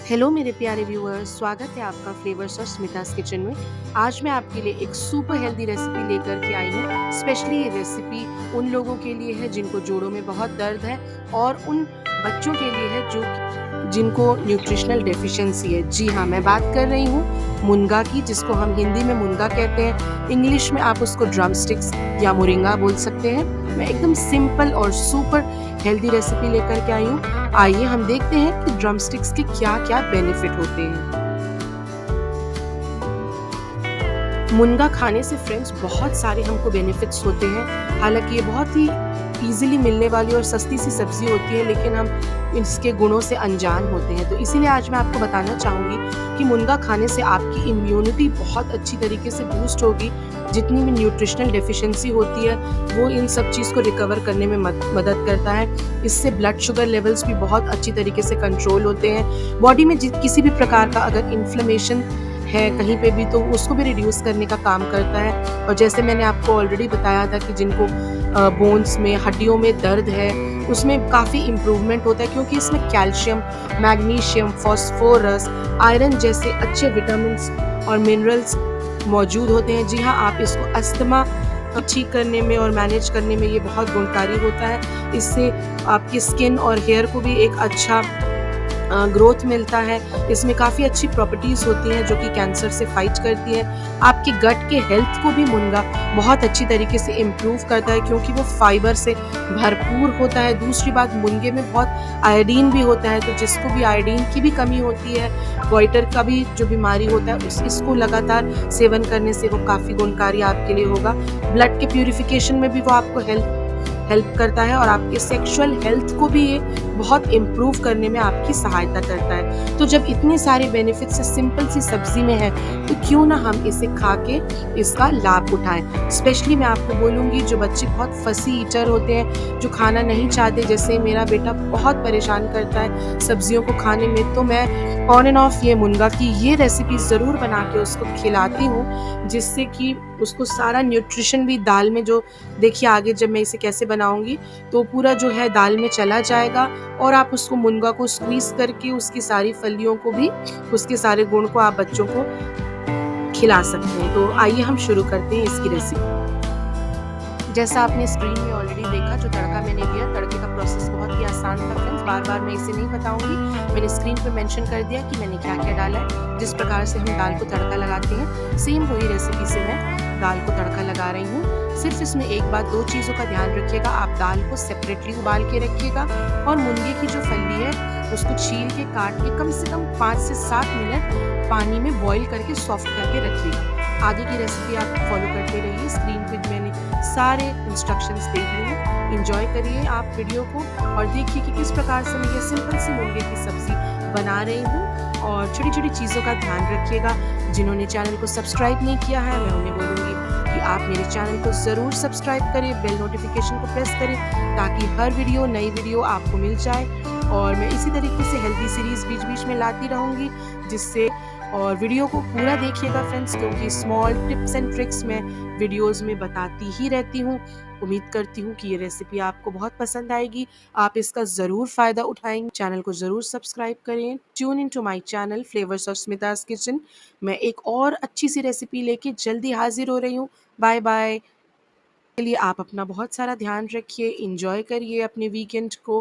Hello मेरे प्यारे viewers, स्वागत है आपका फ्लेवर्स और स्मितास किचन में। आज मैं आपके लिए एक सुपर हेल्दी रेसिपी लेकर के आई हूँ। स्पेशली ये रेसिपी उन लोगों के लिए है जिनको जोड़ों में बहुत दर्द है और उन बच्चों के लिए है जो जिनको न्यूट्रिशनल डेफिशिएंसी है। जी हाँ, मैं बात कर रही हूँ मुनगा की, जिसको हम हिंदी में मुनगा कहते हैं। इंग्लिश में आप उसको ड्रम स्टिक्स या मोरिंगा बोल सकते हैं। मैं एकदम सिंपल और सुपर हेल्दी रेसिपी लेकर के आई हूँ। आइए हम देखते हैं कि ड्रम स्टिक्स के क्या क्या बेनिफिट होते हैं। मुनगा खाने से फ्रेंड्स बहुत सारे हमको बेनिफिट्स होते हैं। हालांकि ये बहुत ही इजीली मिलने वाली और सस्ती सी सब्जी होती है, लेकिन हम इसके गुणों से अनजान होते हैं। तो इसीलिए आज मैं आपको बताना चाहूँगी कि मुनगा खाने से आपकी इम्यूनिटी बहुत अच्छी तरीके से बूस्ट होगी। जितनी भी न्यूट्रिशनल डेफिशिएंसी होती है वो इन सब चीज़ को रिकवर करने में मदद करता है। इससे ब्लड शुगर लेवल्स भी बहुत अच्छी तरीके से कंट्रोल होते हैं। बॉडी में किसी भी प्रकार का अगर इन्फ्लेमेशन है कहीं पे भी, तो उसको भी रिड्यूस करने का काम करता है। और जैसे मैंने आपको ऑलरेडी बताया था कि जिनको बोन्स में, हड्डियों में दर्द है, उसमें काफ़ी इम्प्रूवमेंट होता है, क्योंकि इसमें कैल्शियम, मैग्नीशियम, फॉस्फोरस, आयरन जैसे अच्छे विटामिन्स और मिनरल्स मौजूद होते हैं। जी हाँ, आप इसको अस्थमा ठीक करने में और मैनेज करने में ये बहुत गुणकारी होता है। इससे आपकी स्किन और हेयर को भी एक अच्छा ग्रोथ मिलता है। इसमें काफ़ी अच्छी प्रॉपर्टीज़ होती हैं जो कि कैंसर से फाइट करती है। आपके गट के हेल्थ को भी मुनगा बहुत अच्छी तरीके से इम्प्रूव करता है, क्योंकि वो फाइबर से भरपूर होता है। दूसरी बात, मुनगे में बहुत आयोडीन भी होता है, तो जिसको भी आयोडीन की भी कमी होती है, गोइटर का भी जो बीमारी होता है, इसको लगातार सेवन करने से वो काफ़ी गुणकारी आपके लिए होगा। ब्लड के प्यूरिफिकेशन में भी वो आपको हेल्प करता है और आपके सेक्सुअल हेल्थ को भी ये बहुत इम्प्रूव करने में आपकी सहायता करता है। तो जब इतने सारे बेनिफिट्स सिंपल सी सब्जी में है, तो क्यों ना हम इसे खा के इसका लाभ उठाएं। स्पेशली मैं आपको बोलूँगी, जो बच्चे बहुत फसी ईटर होते हैं, जो खाना नहीं चाहते, जैसे मेरा बेटा बहुत परेशान करता है सब्जियों को खाने में, तो मैं ऑन एंड ऑफ ये मुनगा की ये रेसिपी ज़रूर बना के उसको खिलाती हूँ, जिससे कि उसको सारा न्यूट्रिशन भी दाल में, जो देखिए आगे जब मैं इसे कैसे बनाऊंगी, तो पूरा जो है दाल में चला जाएगा और आप उसको मुनगा को स्क्वीज करके उसकी सारी फलियों को भी, उसके सारे गुण को आप बच्चों को खिला सकते हैं। तो आइए हम शुरू करते हैं इसकी रेसिपी। जैसा आपने स्क्रीन में ऑलरेडी देखा, जो तड़का मैंने दिया, तड़के का प्रोसेस बहुत ही आसान था फ्रेंड्स। बार बार मैं इसे नहीं बताऊंगी, मैंने स्क्रीन पर मेंशन कर दिया कि मैंने क्या क्या डाला है। जिस प्रकार से हम दाल को तड़का लगाते हैं, सेम वही रेसिपी से मैं दाल को तड़का लगा रही हूँ। सिर्फ इसमें एक बात, दो चीज़ों का ध्यान रखिएगा। आप दाल को सेपरेटली उबाल के रखिएगा और मुनगे की जो फली है उसको छील के काट के कम से कम 5 से 7 मिनट पानी में बॉईल करके सॉफ्ट करके रखिएगा। आगे की रेसिपी आप फॉलो करते रहिए। स्क्रीन पे मैंने सारे इंस्ट्रक्शंस दे दिए हैं। इंजॉय करिए आप वीडियो को और देखिए कि किस प्रकार से मैं ये सिंपल सी मुनगे की सब्जी बना रही हूँ। और छोटी छोटी चीज़ों का ध्यान रखिएगा। जिन्होंने चैनल को सब्सक्राइब नहीं किया है, मैं उन्हें बोलूँगी कि आप मेरे चैनल को ज़रूर सब्सक्राइब करें, बेल नोटिफिकेशन को प्रेस करें, ताकि हर नई वीडियो आपको मिल जाए। और मैं इसी तरीके से हेल्दी सीरीज़ बीच बीच में लाती रहूँगी, जिससे, और वीडियो को पूरा देखिएगा फ्रेंड्स, क्योंकि स्मॉल टिप्स एंड ट्रिक्स मैं वीडियोस में बताती ही रहती हूँ। उम्मीद करती हूँ कि ये रेसिपी आपको बहुत पसंद आएगी। आप इसका ज़रूर फ़ायदा उठाएंगे। चैनल को ज़रूर सब्सक्राइब करें। Tune in to my channel flavours of Smita's kitchen. मैं एक और अच्छी सी रेसिपी लेके जल्दी हाजिर हो रही हूँ। Bye bye. के लिए आप अपना बहुत सारा ध्यान रखिए, इंजॉय करिए अपने वीकेंड को।